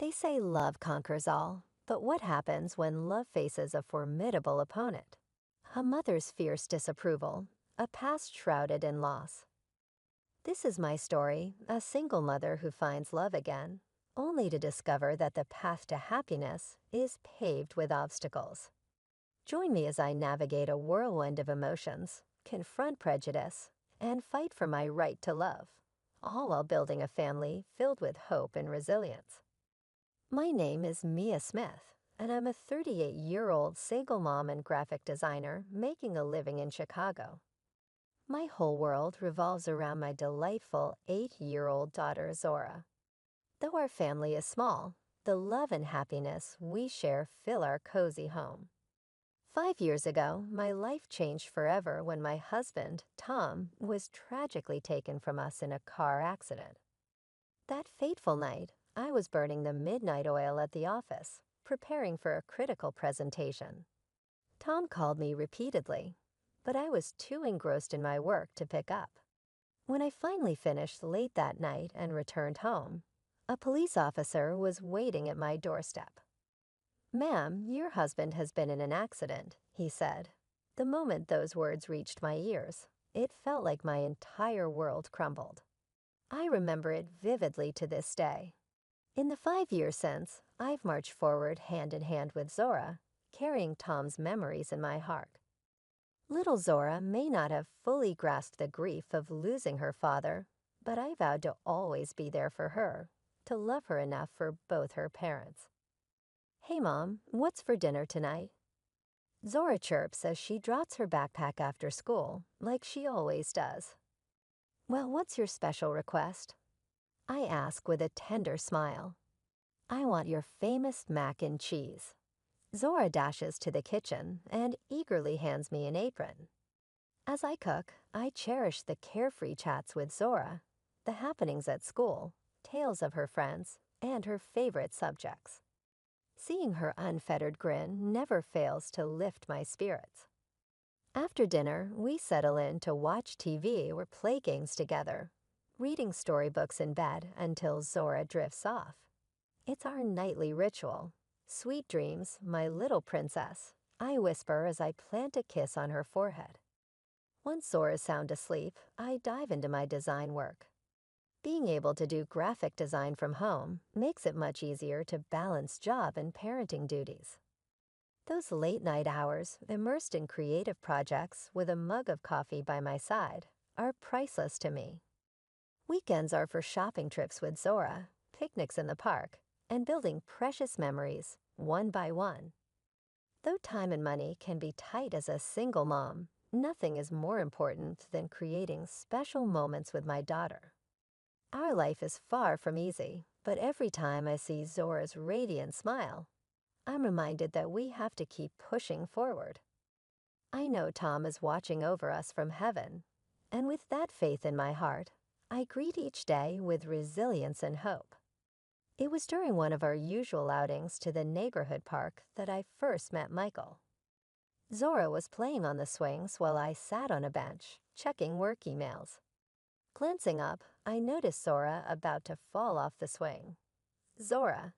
They say love conquers all, but what happens when love faces a formidable opponent? A mother's fierce disapproval, a past shrouded in loss. This is my story, a single mother who finds love again, only to discover that the path to happiness is paved with obstacles. Join me as I navigate a whirlwind of emotions, confront prejudice, and fight for my right to love, all while building a family filled with hope and resilience. My name is Mia Smith, and I'm a 38-year-old single mom and graphic designer making a living in Chicago. My whole world revolves around my delightful 8-year-old daughter, Zora. Though our family is small, the love and happiness we share fill our cozy home. 5 years ago, my life changed forever when my husband, Tom, was tragically taken from us in a car accident. That fateful night, I was burning the midnight oil at the office, preparing for a critical presentation. Tom called me repeatedly, but I was too engrossed in my work to pick up. When I finally finished late that night and returned home, a police officer was waiting at my doorstep. "Ma'am, your husband has been in an accident," he said. The moment those words reached my ears, it felt like my entire world crumbled. I remember it vividly to this day. In the 5 years since, I've marched forward hand in hand with Zora, carrying Tom's memories in my heart. Little Zora may not have fully grasped the grief of losing her father, but I vowed to always be there for her, to love her enough for both her parents. "Hey, Mom, what's for dinner tonight?" Zora chirps as she drops her backpack after school, like she always does. "Well, what's your special request?" I ask with a tender smile. "I want your famous mac and cheese." Zora dashes to the kitchen and eagerly hands me an apron. As I cook, I cherish the carefree chats with Zora, the happenings at school, tales of her friends, and her favorite subjects. Seeing her unfettered grin never fails to lift my spirits. After dinner, we settle in to watch TV or play games together, reading storybooks in bed until Zora drifts off. It's our nightly ritual. "Sweet dreams, my little princess," I whisper as I plant a kiss on her forehead. Once Zora's sound asleep, I dive into my design work. Being able to do graphic design from home makes it much easier to balance job and parenting duties. Those late night hours, immersed in creative projects with a mug of coffee by my side, are priceless to me. Weekends are for shopping trips with Zora, picnics in the park, and building precious memories, one by one. Though time and money can be tight as a single mom, nothing is more important than creating special moments with my daughter. Our life is far from easy, but every time I see Zora's radiant smile, I'm reminded that we have to keep pushing forward. I know Tom is watching over us from heaven, and with that faith in my heart, I greet each day with resilience and hope. It was during one of our usual outings to the neighborhood park that I first met Michael. Zora was playing on the swings while I sat on a bench, checking work emails. Glancing up, I noticed Zora about to fall off the swing. "Zora!"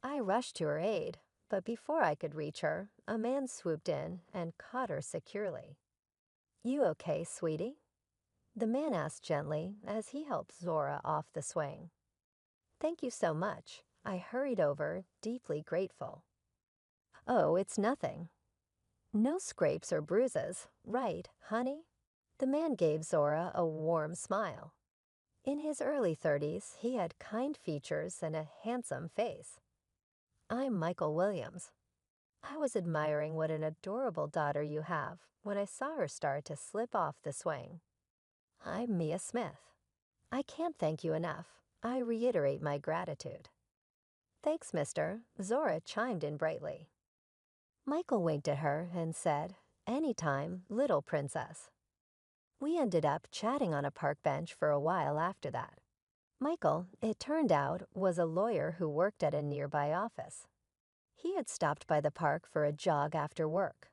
I rushed to her aid, but before I could reach her, a man swooped in and caught her securely. "You okay, sweetie?" The man asked gently as he helped Zora off the swing. "Thank you so much." I hurried over, deeply grateful. "Oh, it's nothing." "No scrapes or bruises, right, honey?" The man gave Zora a warm smile. In his early 30s, he had kind features and a handsome face. "I'm Michael Williams." I was admiring what an adorable daughter you have when I saw her start to slip off the swing. "I'm Mia Smith." "I can't thank you enough." I reiterate my gratitude. "Thanks, mister," Zora chimed in brightly. Michael winked at her and said, "Anytime, little princess." We ended up chatting on a park bench for a while after that. Michael, it turned out, was a lawyer who worked at a nearby office. He had stopped by the park for a jog after work.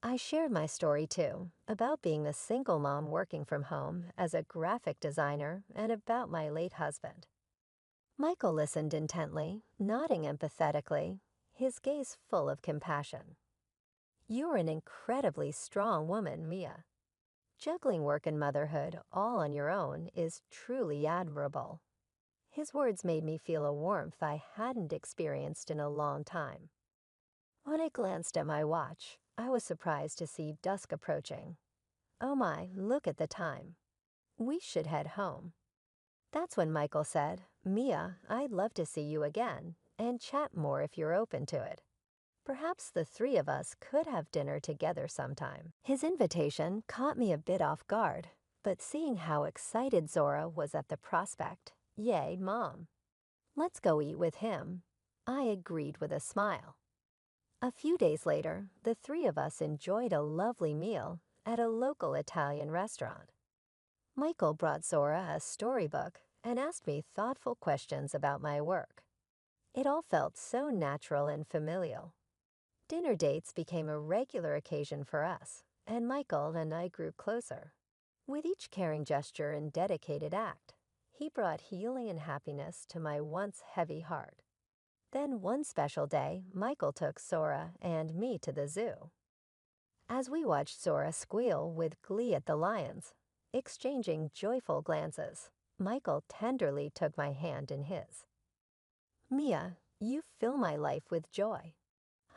I shared my story too, about being a single mom working from home as a graphic designer and about my late husband. Michael listened intently, nodding empathetically, his gaze full of compassion. "You're an incredibly strong woman, Mia. Juggling work and motherhood all on your own is truly admirable." His words made me feel a warmth I hadn't experienced in a long time. When I glanced at my watch, I was surprised to see dusk approaching. "Oh my, look at the time. We should head home." That's when Michael said, "Mia, I'd love to see you again and chat more if you're open to it. Perhaps the three of us could have dinner together sometime." His invitation caught me a bit off guard, but seeing how excited Zora was at the prospect, "Yay, Mom. Let's go eat with him," I agreed with a smile. A few days later, the three of us enjoyed a lovely meal at a local Italian restaurant. Michael brought Zora a storybook and asked me thoughtful questions about my work. It all felt so natural and familial. Dinner dates became a regular occasion for us, and Michael and I grew closer. With each caring gesture and dedicated act, he brought healing and happiness to my once heavy heart. Then one special day, Michael took Zora and me to the zoo. As we watched Zora squeal with glee at the lions, exchanging joyful glances, Michael tenderly took my hand in his. "Mia, you fill my life with joy.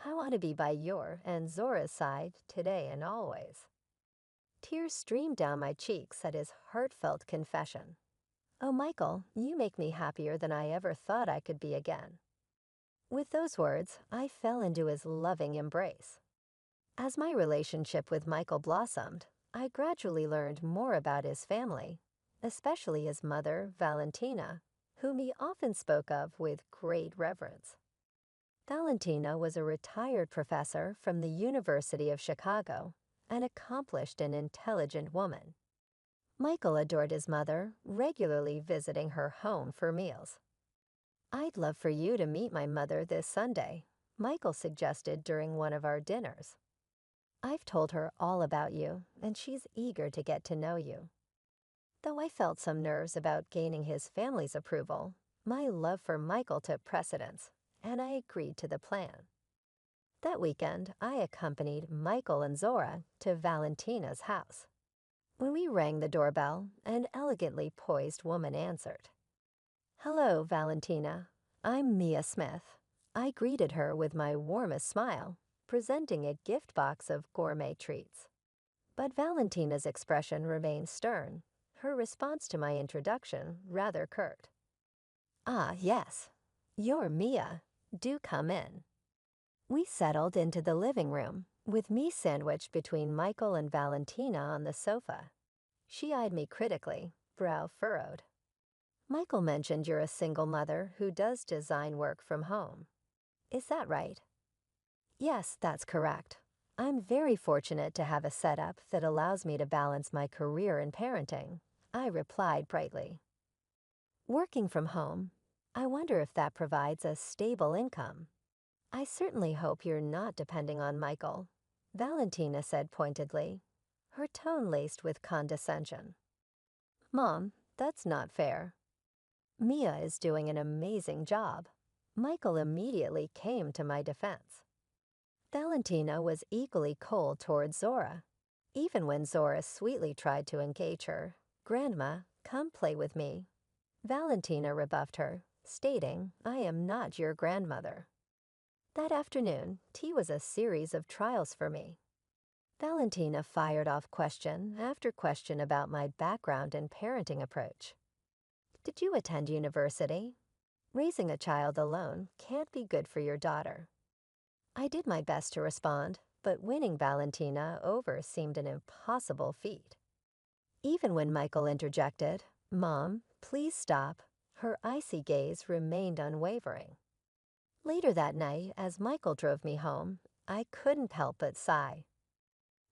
I want to be by your and Zora's side today and always." Tears streamed down my cheeks at his heartfelt confession. "Oh, Michael, you make me happier than I ever thought I could be again." With those words, I fell into his loving embrace. As my relationship with Michael blossomed, I gradually learned more about his family, especially his mother, Valentina, whom he often spoke of with great reverence. Valentina was a retired professor from the University of Chicago, an accomplished and intelligent woman. Michael adored his mother, regularly visiting her home for meals. "I'd love for you to meet my mother this Sunday," Michael suggested during one of our dinners. "I've told her all about you, and she's eager to get to know you." Though I felt some nerves about gaining his family's approval, my love for Michael took precedence, and I agreed to the plan. That weekend, I accompanied Michael and Zora to Valentina's house. When we rang the doorbell, an elegantly poised woman answered. "Hello, Valentina. I'm Mia Smith." I greeted her with my warmest smile, presenting a gift box of gourmet treats. But Valentina's expression remained stern, her response to my introduction rather curt. "Ah, yes. You're Mia. Do come in." We settled into the living room, with me sandwiched between Michael and Valentina on the sofa. She eyed me critically, brow furrowed. "Michael mentioned you're a single mother who does design work from home. Is that right?" "Yes, that's correct. I'm very fortunate to have a setup that allows me to balance my career and parenting," I replied brightly. "Working from home, I wonder if that provides a stable income." "I certainly hope you're not depending on Michael," Valentina said pointedly, her tone laced with condescension. "Mom, that's not fair. Mia is doing an amazing job." Michael immediately came to my defense. Valentina was equally cold toward Zora. Even when Zora sweetly tried to engage her, "Grandma, come play with me," Valentina rebuffed her, stating, "I am not your grandmother." That afternoon, tea was a series of trials for me. Valentina fired off question after question about my background and parenting approach. "Did you attend university? Raising a child alone can't be good for your daughter." I did my best to respond, but winning Valentina over seemed an impossible feat. Even when Michael interjected, "Mom, please stop," her icy gaze remained unwavering. Later that night, as Michael drove me home, I couldn't help but sigh.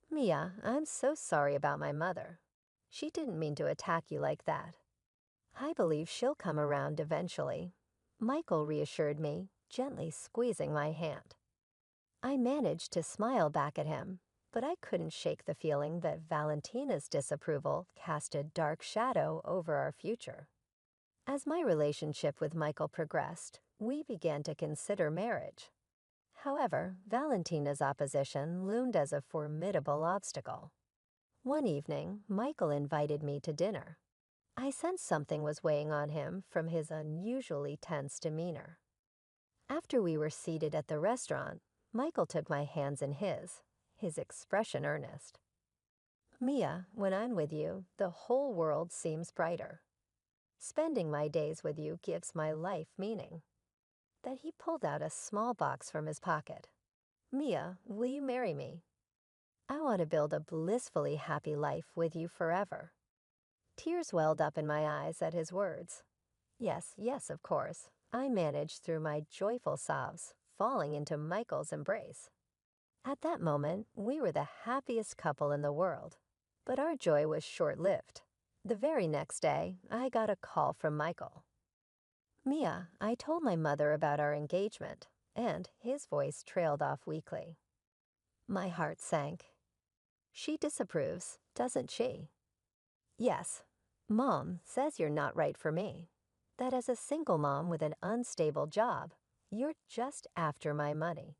"Mia, I'm so sorry about my mother. She didn't mean to attack you like that. I believe she'll come around eventually," Michael reassured me, gently squeezing my hand. I managed to smile back at him, but I couldn't shake the feeling that Valentina's disapproval cast a dark shadow over our future. As my relationship with Michael progressed, we began to consider marriage. However, Valentina's opposition loomed as a formidable obstacle. One evening, Michael invited me to dinner. I sensed something was weighing on him from his unusually tense demeanor. After we were seated at the restaurant, Michael took my hands in his expression earnest. "Mia, when I'm with you, the whole world seems brighter. Spending my days with you gives my life meaning." Then he pulled out a small box from his pocket. "Mia, will you marry me? I want to build a blissfully happy life with you forever." Tears welled up in my eyes at his words. Yes, yes, of course. I managed through my joyful sobs, falling into Michael's embrace. At that moment, we were the happiest couple in the world. But our joy was short-lived. The very next day, I got a call from Michael. "Mia, I told my mother about our engagement," and his voice trailed off weakly. My heart sank. "She disapproves, doesn't she?" "Yes. Mom says you're not right for me. That as a single mom with an unstable job, you're just after my money."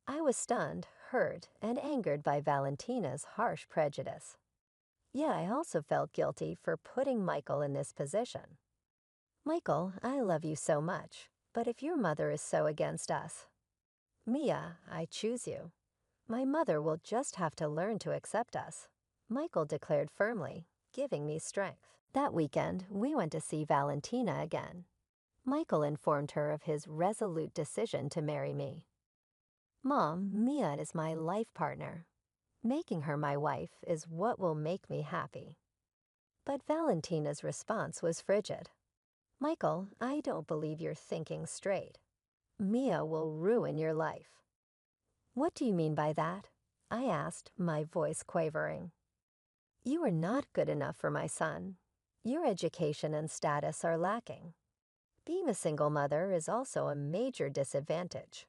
I was stunned, hurt, and angered by Valentina's harsh prejudice. Yet I also felt guilty for putting Michael in this position. "Michael, I love you so much, but if your mother is so against us—" "Mia, I choose you. My mother will just have to learn to accept us," Michael declared firmly, giving me strength. That weekend, we went to see Valentina again. Michael informed her of his resolute decision to marry me. "Mom, Mia is my life partner. Making her my wife is what will make me happy." But Valentina's response was frigid. "Michael, I don't believe you're thinking straight. Mia will ruin your life." "What do you mean by that?" I asked, my voice quavering. "You are not good enough for my son. Your education and status are lacking. Being a single mother is also a major disadvantage."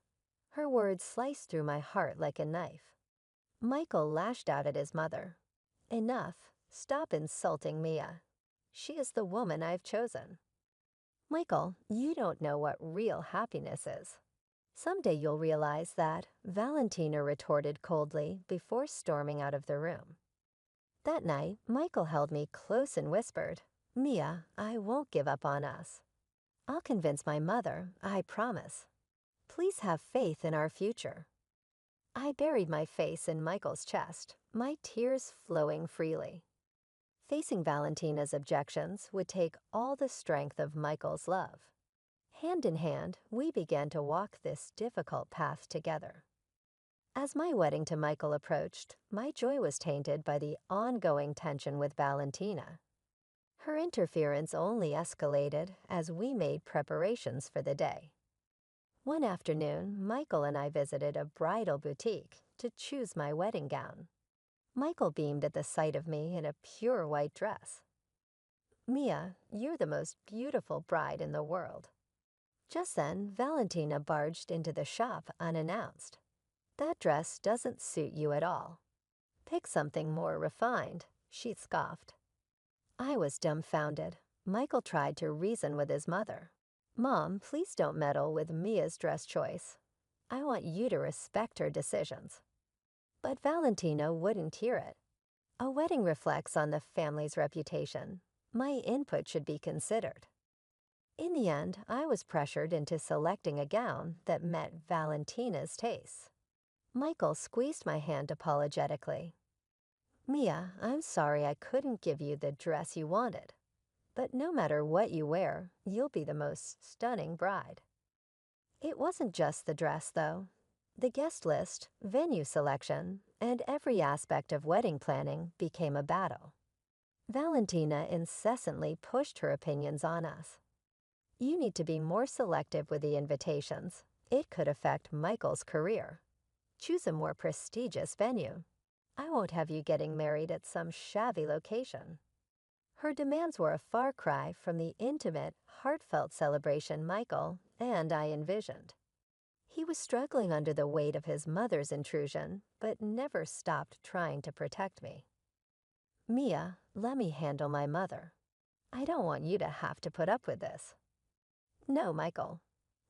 Her words sliced through my heart like a knife. Michael lashed out at his mother. "Enough. Stop insulting Mia. She is the woman I've chosen." "Michael, you don't know what real happiness is. Someday you'll realize that," Valentina retorted coldly before storming out of the room. That night, Michael held me close and whispered, "Mia, I won't give up on us. I'll convince my mother, I promise. Please have faith in our future." I buried my face in Michael's chest, my tears flowing freely. Facing Valentina's objections would take all the strength of Michael's love. Hand in hand, we began to walk this difficult path together. As my wedding to Michael approached, my joy was tainted by the ongoing tension with Valentina. Her interference only escalated as we made preparations for the day. One afternoon, Michael and I visited a bridal boutique to choose my wedding gown. Michael beamed at the sight of me in a pure white dress. "Mia, you're the most beautiful bride in the world." Just then, Valentina barged into the shop unannounced. "That dress doesn't suit you at all. Pick something more refined," she scoffed. I was dumbfounded. Michael tried to reason with his mother. "Mom, please don't meddle with Mia's dress choice. I want you to respect her decisions." But Valentina wouldn't hear it. "A wedding reflects on the family's reputation. My input should be considered." In the end, I was pressured into selecting a gown that met Valentina's tastes. Michael squeezed my hand apologetically. "Mia, I'm sorry I couldn't give you the dress you wanted. But no matter what you wear, you'll be the most stunning bride." It wasn't just the dress, though. The guest list, venue selection, and every aspect of wedding planning became a battle. Valentina incessantly pushed her opinions on us. "You need to be more selective with the invitations. It could affect Michael's career. Choose a more prestigious venue. I won't have you getting married at some shabby location." Her demands were a far cry from the intimate, heartfelt celebration Michael and I envisioned. He was struggling under the weight of his mother's intrusion, but never stopped trying to protect me. "Mia, let me handle my mother." I don't want you to have to put up with this. No, Michael.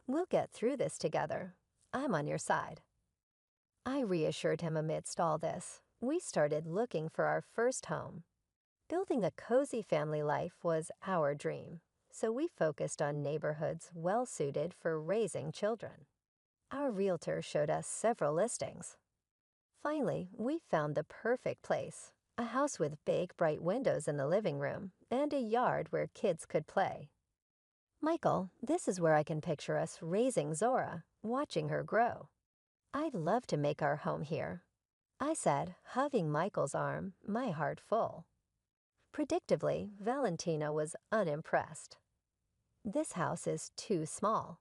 We'll get through this together. I'm on your side. I reassured him amidst all this. We started looking for our first home. Building a cozy family life was our dream, so we focused on neighborhoods well-suited for raising children. Our realtor showed us several listings. Finally, we found the perfect place, a house with big, bright windows in the living room and a yard where kids could play. Michael, this is where I can picture us raising Zora, watching her grow. I'd love to make our home here, I said, hugging Michael's arm, my heart full. Predictably, Valentina was unimpressed. This house is too small.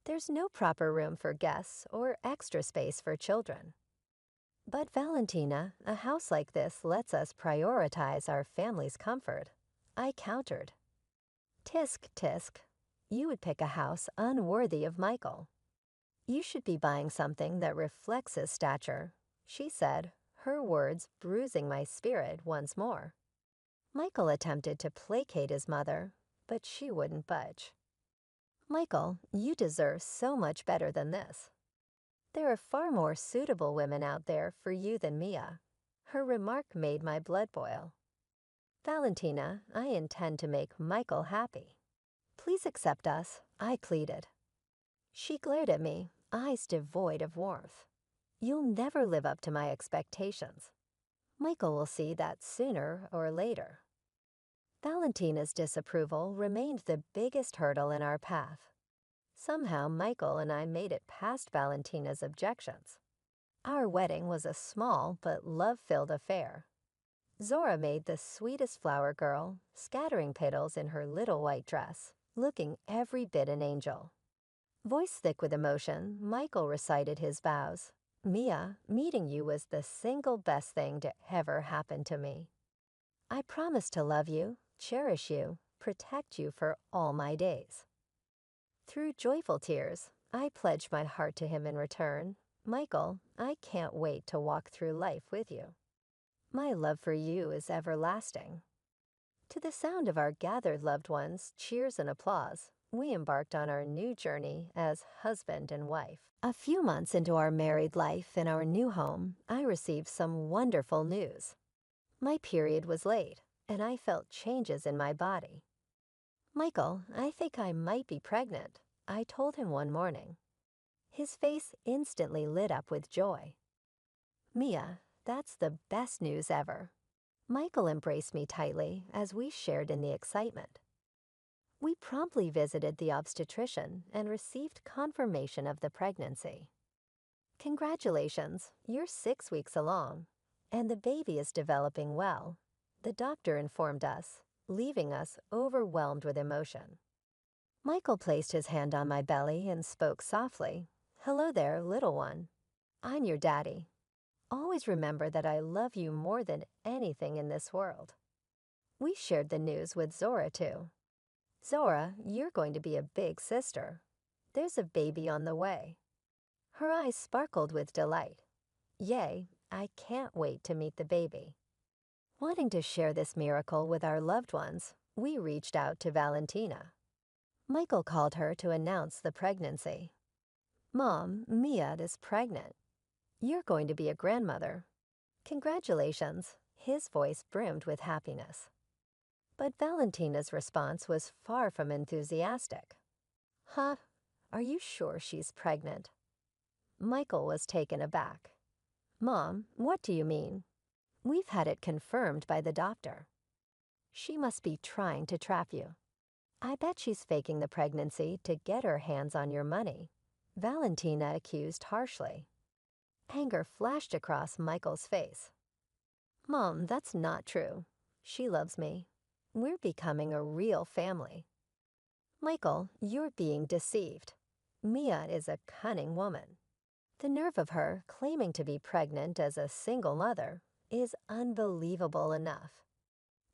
There's no proper room for guests or extra space for children. But Valentina, a house like this lets us prioritize our family's comfort, I countered. Tisk, tisk, you would pick a house unworthy of Michael. You should be buying something that reflects his stature, she said, her words bruising my spirit once more. Michael attempted to placate his mother, but she wouldn't budge. Michael, you deserve so much better than this. There are far more suitable women out there for you than Mia. Her remark made my blood boil. Valentina, I intend to make Michael happy. Please accept us, I pleaded. She glared at me, eyes devoid of warmth. You'll never live up to my expectations. Michael will see that sooner or later. Valentina's disapproval remained the biggest hurdle in our path. Somehow Michael and I made it past Valentina's objections. Our wedding was a small but love-filled affair. Zora made the sweetest flower girl, scattering petals in her little white dress, looking every bit an angel. Voice thick with emotion, Michael recited his vows. Mia, meeting you was the single best thing to ever happen to me. I promise to love you, cherish you, protect you for all my days. Through joyful tears, I pledged my heart to him in return. Michael, I can't wait to walk through life with you. My love for you is everlasting. To the sound of our gathered loved ones' cheers and applause, we embarked on our new journey as husband and wife. A few months into our married life in our new home, I received some wonderful news. My period was late, and I felt changes in my body. Michael, I think I might be pregnant, I told him one morning. His face instantly lit up with joy. Mia, that's the best news ever. Michael embraced me tightly as we shared in the excitement. We promptly visited the obstetrician and received confirmation of the pregnancy. Congratulations, you're 6 weeks along, and the baby is developing well, the doctor informed us, leaving us overwhelmed with emotion. Michael placed his hand on my belly and spoke softly. Hello there, little one. I'm your daddy. Always remember that I love you more than anything in this world. We shared the news with Zora too. Zora, you're going to be a big sister. There's a baby on the way. Her eyes sparkled with delight. Yay, I can't wait to meet the baby. Wanting to share this miracle with our loved ones, we reached out to Valentina. Michael called her to announce the pregnancy. Mom, Mia is pregnant. You're going to be a grandmother. Congratulations, his voice brimmed with happiness. But Valentina's response was far from enthusiastic. Huh? Are you sure she's pregnant? Michael was taken aback. Mom, what do you mean? We've had it confirmed by the doctor. She must be trying to trap you. I bet she's faking the pregnancy to get her hands on your money, Valentina accused harshly. Anger flashed across Michael's face. Mom, that's not true. She loves me. We're becoming a real family. Michael, you're being deceived. Mia is a cunning woman. The nerve of her claiming to be pregnant as a single mother is unbelievable enough.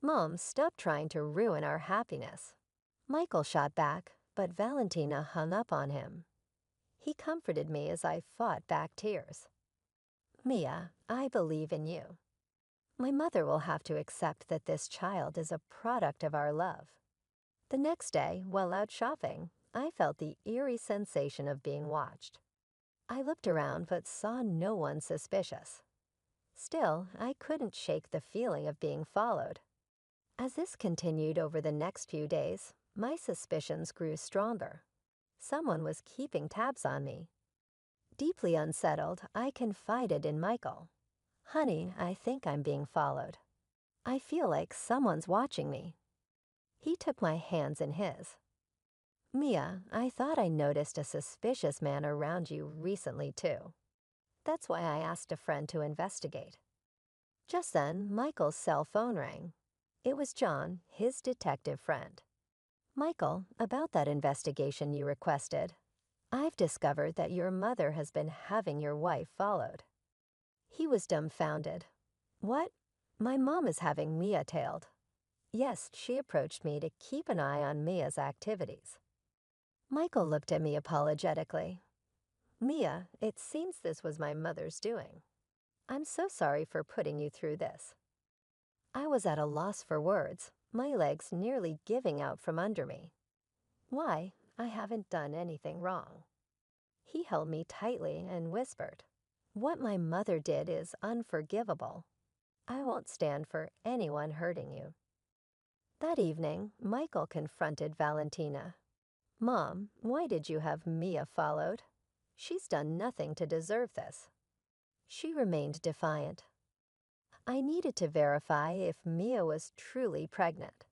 Mom, stop trying to ruin our happiness. Michael shot back, but Valentina hung up on him. He comforted me as I fought back tears. Mia, I believe in you. My mother will have to accept that this child is a product of our love. The next day, while out shopping, I felt the eerie sensation of being watched. I looked around but saw no one suspicious. Still, I couldn't shake the feeling of being followed. As this continued over the next few days, my suspicions grew stronger. Someone was keeping tabs on me. Deeply unsettled, I confided in Michael. "Honey, I think I'm being followed. I feel like someone's watching me." He took my hands in his. "Mia, I thought I noticed a suspicious man around you recently, too. That's why I asked a friend to investigate." Just then, Michael's cell phone rang. It was John, his detective friend. "Michael, about that investigation you requested, I've discovered that your mother has been having your wife followed." He was dumbfounded. "What? My mom is having Mia tailed." "Yes, she approached me to keep an eye on Mia's activities." Michael looked at me apologetically. "Mia, it seems this was my mother's doing. I'm so sorry for putting you through this." I was at a loss for words, my legs nearly giving out from under me. "Why? I haven't done anything wrong." He held me tightly and whispered, "What my mother did is unforgivable. I won't stand for anyone hurting you." That evening, Michael confronted Valentina. "Mom, why did you have Mia followed? She's done nothing to deserve this." She remained defiant. "I needed to verify if Mia was truly pregnant.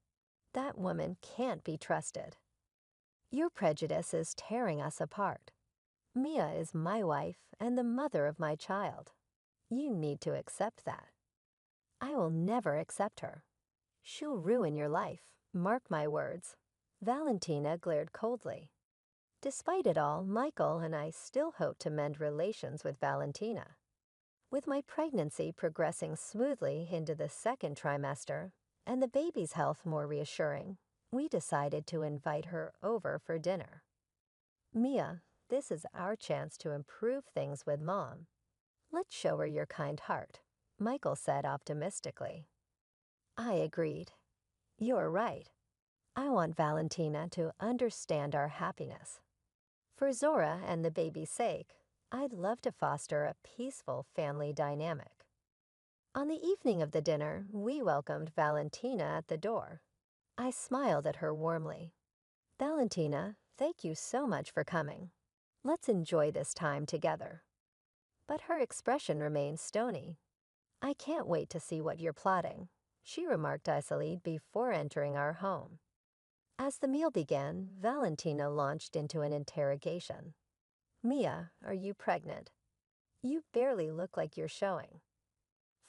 That woman can't be trusted. Your prejudice is tearing us apart. Mia is my wife and the mother of my child. You need to accept that." "I will never accept her. She'll ruin your life, mark my words." Valentina glared coldly. Despite it all, Michael and I still hoped to mend relations with Valentina. With my pregnancy progressing smoothly into the second trimester and the baby's health more reassuring, we decided to invite her over for dinner. "Mia, this is our chance to improve things with Mom. Let's show her your kind heart," Michael said optimistically. I agreed. "You're right. I want Valentina to understand our happiness. For Zora and the baby's sake, I'd love to foster a peaceful family dynamic." On the evening of the dinner, we welcomed Valentina at the door. I smiled at her warmly. "Valentina, thank you so much for coming. Let's enjoy this time together." But her expression remained stony. "I can't wait to see what you're plotting," she remarked icily before entering our home. As the meal began, Valentina launched into an interrogation. "Mia, are you pregnant? You barely look like you're showing."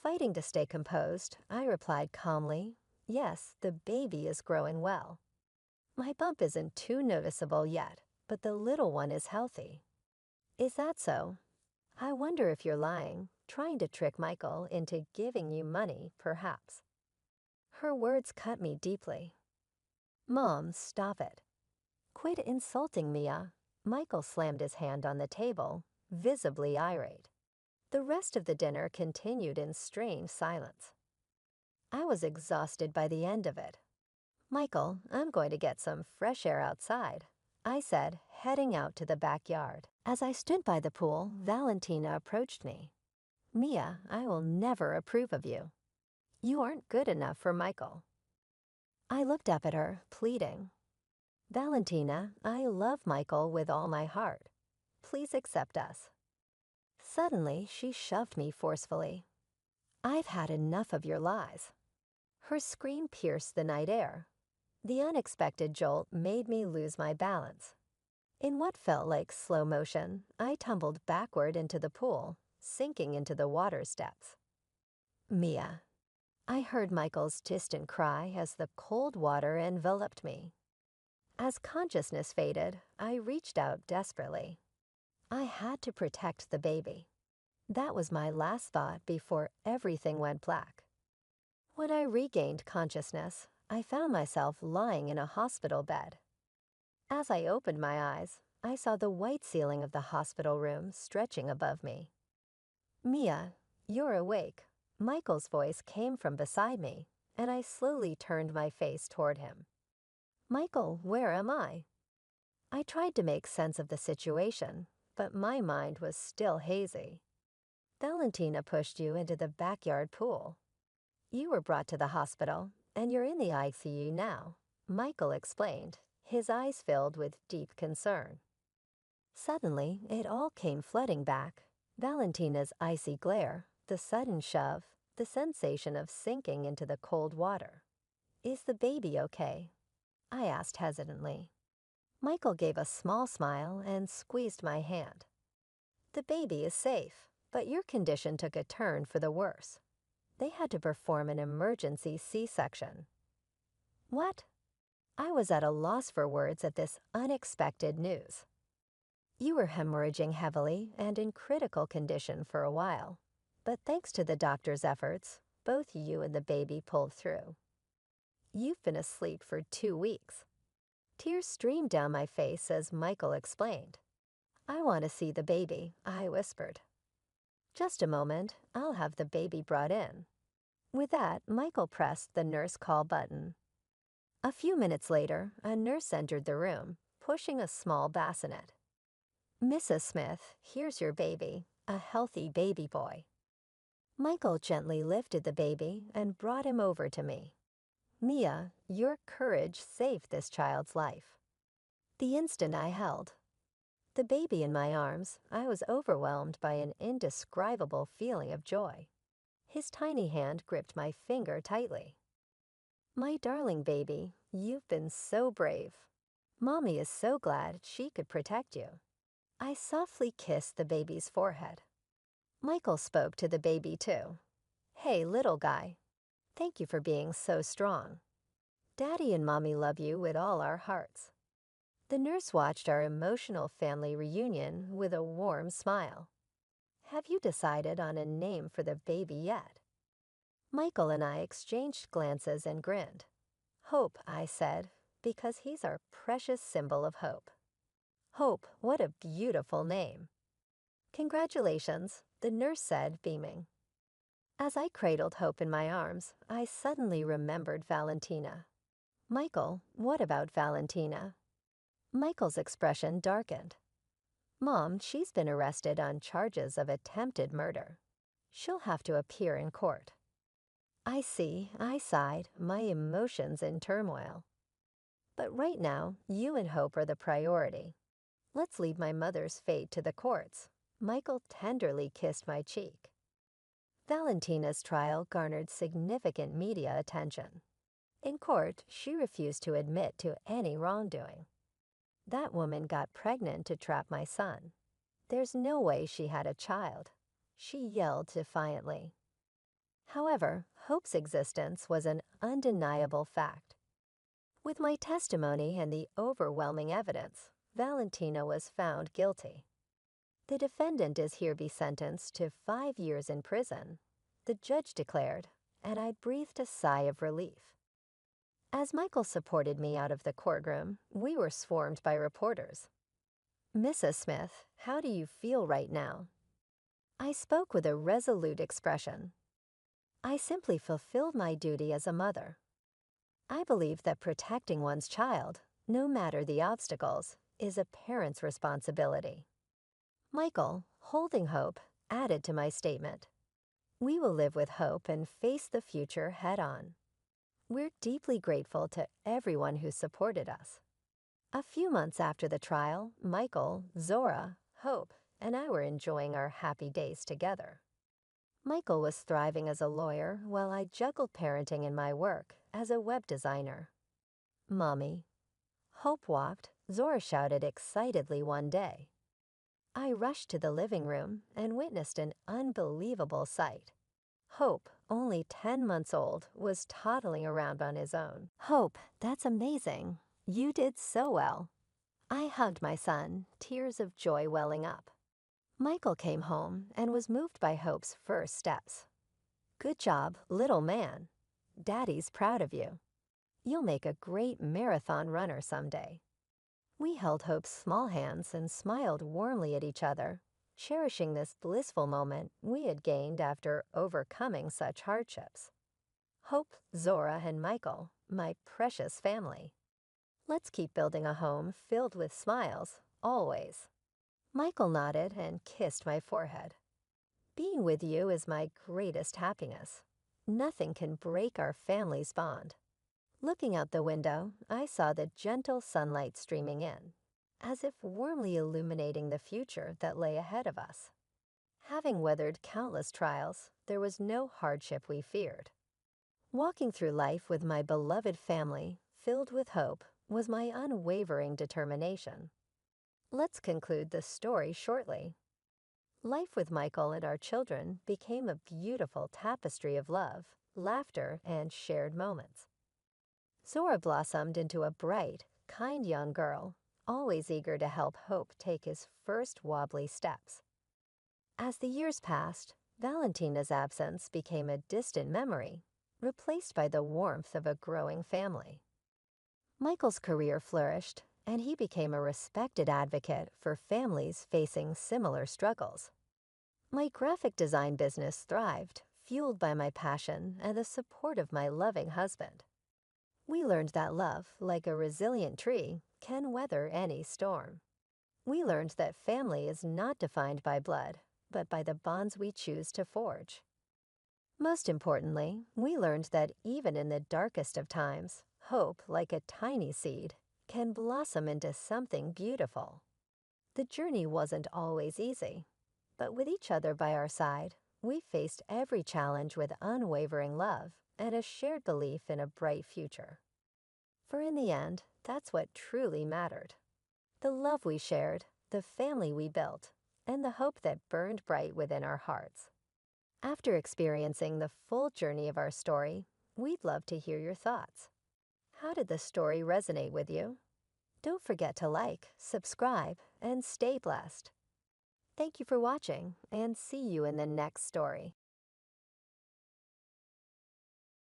Fighting to stay composed, I replied calmly, "Yes, the baby is growing well. My bump isn't too noticeable yet, but the little one is healthy." "Is that so? I wonder if you're lying, trying to trick Michael into giving you money, perhaps." Her words cut me deeply. "Mom, stop it. Quit insulting Mia." Michael slammed his hand on the table, visibly irate. The rest of the dinner continued in strange silence. I was exhausted by the end of it. "Michael, I'm going to get some fresh air outside," I said, heading out to the backyard. As I stood by the pool, Valentina approached me. "Mia, I will never approve of you. You aren't good enough for Michael." I looked up at her, pleading. "Valentina, I love Michael with all my heart. Please accept us." Suddenly, she shoved me forcefully. "I've had enough of your lies." Her scream pierced the night air. The unexpected jolt made me lose my balance. In what felt like slow motion, I tumbled backward into the pool, sinking into the water steps. "Mia." I heard Michael's distant cry as the cold water enveloped me. As consciousness faded, I reached out desperately. I had to protect the baby. That was my last thought before everything went black. When I regained consciousness, I found myself lying in a hospital bed. As I opened my eyes, I saw the white ceiling of the hospital room stretching above me. "Mia, you're awake. Michael's voice came from beside me, and I slowly turned my face toward him. Michael, where am I? I tried to make sense of the situation, but my mind was still hazy. Valentina pushed you into the backyard pool. You were brought to the hospital, and you're in the ICU now, Michael explained, his eyes filled with deep concern. Suddenly, it all came flooding back. Valentina's icy glare, the sudden shove, the sensation of sinking into the cold water. Is the baby okay? I asked hesitantly. Michael gave a small smile and squeezed my hand. The baby is safe, but your condition took a turn for the worse. They had to perform an emergency C-section. What? I was at a loss for words at this unexpected news. You were hemorrhaging heavily and in critical condition for a while, but thanks to the doctor's efforts, both you and the baby pulled through. You've been asleep for 2 weeks. Tears streamed down my face as Michael explained. I want to see the baby, I whispered. Just a moment, I'll have the baby brought in. With that, Michael pressed the nurse call button. A few minutes later, a nurse entered the room, pushing a small bassinet. Mrs. Smith, here's your baby, a healthy baby boy. Michael gently lifted the baby and brought him over to me. Mia, your courage saved this child's life. The instant I held the baby in my arms, I was overwhelmed by an indescribable feeling of joy. His tiny hand gripped my finger tightly. My darling baby, you've been so brave. Mommy is so glad she could protect you. I softly kissed the baby's forehead. Michael spoke to the baby too. Hey, little guy. Thank you for being so strong. Daddy and Mommy love you with all our hearts. The nurse watched our emotional family reunion with a warm smile. Have you decided on a name for the baby yet? Michael and I exchanged glances and grinned. Hope, I said, because he's our precious symbol of hope. Hope, what a beautiful name. Congratulations, the nurse said, beaming. As I cradled Hope in my arms, I suddenly remembered Valentina. Michael, what about Valentina? Michael's expression darkened. Mom, she's been arrested on charges of attempted murder. She'll have to appear in court. I see, I sighed, my emotions in turmoil. But right now, you and Hope are the priority. Let's leave my mother's fate to the courts. Michael tenderly kissed my cheek. Valentina's trial garnered significant media attention. In court, she refused to admit to any wrongdoing. That woman got pregnant to trap my son. There's no way she had a child, she yelled defiantly. However, Hope's existence was an undeniable fact. With my testimony and the overwhelming evidence, Valentina was found guilty. The defendant is hereby sentenced to 5 years in prison, the judge declared, and I breathed a sigh of relief. As Michael supported me out of the courtroom, we were swarmed by reporters. Mrs. Smith, how do you feel right now? I spoke with a resolute expression. I simply fulfilled my duty as a mother. I believe that protecting one's child, no matter the obstacles, is a parent's responsibility. Michael, holding Hope, added to my statement. We will live with hope and face the future head-on. We're deeply grateful to everyone who supported us. A few months after the trial, Michael, Zora, Hope, and I were enjoying our happy days together. Michael was thriving as a lawyer while I juggled parenting and my work as a web designer. Mommy. Hope walked, Zora shouted excitedly one day. I rushed to the living room and witnessed an unbelievable sight. Hope, only 10 months old, was toddling around on his own. Hope, that's amazing. You did so well. I hugged my son, tears of joy welling up. Michael came home and was moved by Hope's first steps. Good job, little man. Daddy's proud of you. You'll make a great marathon runner someday. We held Hope's small hands and smiled warmly at each other, cherishing this blissful moment we had gained after overcoming such hardships. Hope, Zora, and Michael, my precious family. Let's keep building a home filled with smiles, always. Michael nodded and kissed my forehead. Being with you is my greatest happiness. Nothing can break our family's bond. Looking out the window, I saw the gentle sunlight streaming in, as if warmly illuminating the future that lay ahead of us. Having weathered countless trials, there was no hardship we feared. Walking through life with my beloved family, filled with hope, was my unwavering determination. Let's conclude the story shortly. Life with Michael and our children became a beautiful tapestry of love, laughter, and shared moments. Zora blossomed into a bright, kind young girl, always eager to help Hope take his first wobbly steps. As the years passed, Valentina's absence became a distant memory, replaced by the warmth of a growing family. Michael's career flourished, and he became a respected advocate for families facing similar struggles. My graphic design business thrived, fueled by my passion and the support of my loving husband. We learned that love, like a resilient tree, can weather any storm. We learned that family is not defined by blood, but by the bonds we choose to forge. Most importantly, we learned that even in the darkest of times, hope, like a tiny seed, can blossom into something beautiful. The journey wasn't always easy, but with each other by our side, we faced every challenge with unwavering love and a shared belief in a bright future. For in the end, that's what truly mattered. The love we shared, the family we built, and the hope that burned bright within our hearts. After experiencing the full journey of our story, we'd love to hear your thoughts. How did the story resonate with you? Don't forget to like, subscribe, and stay blessed. Thank you for watching, and see you in the next story.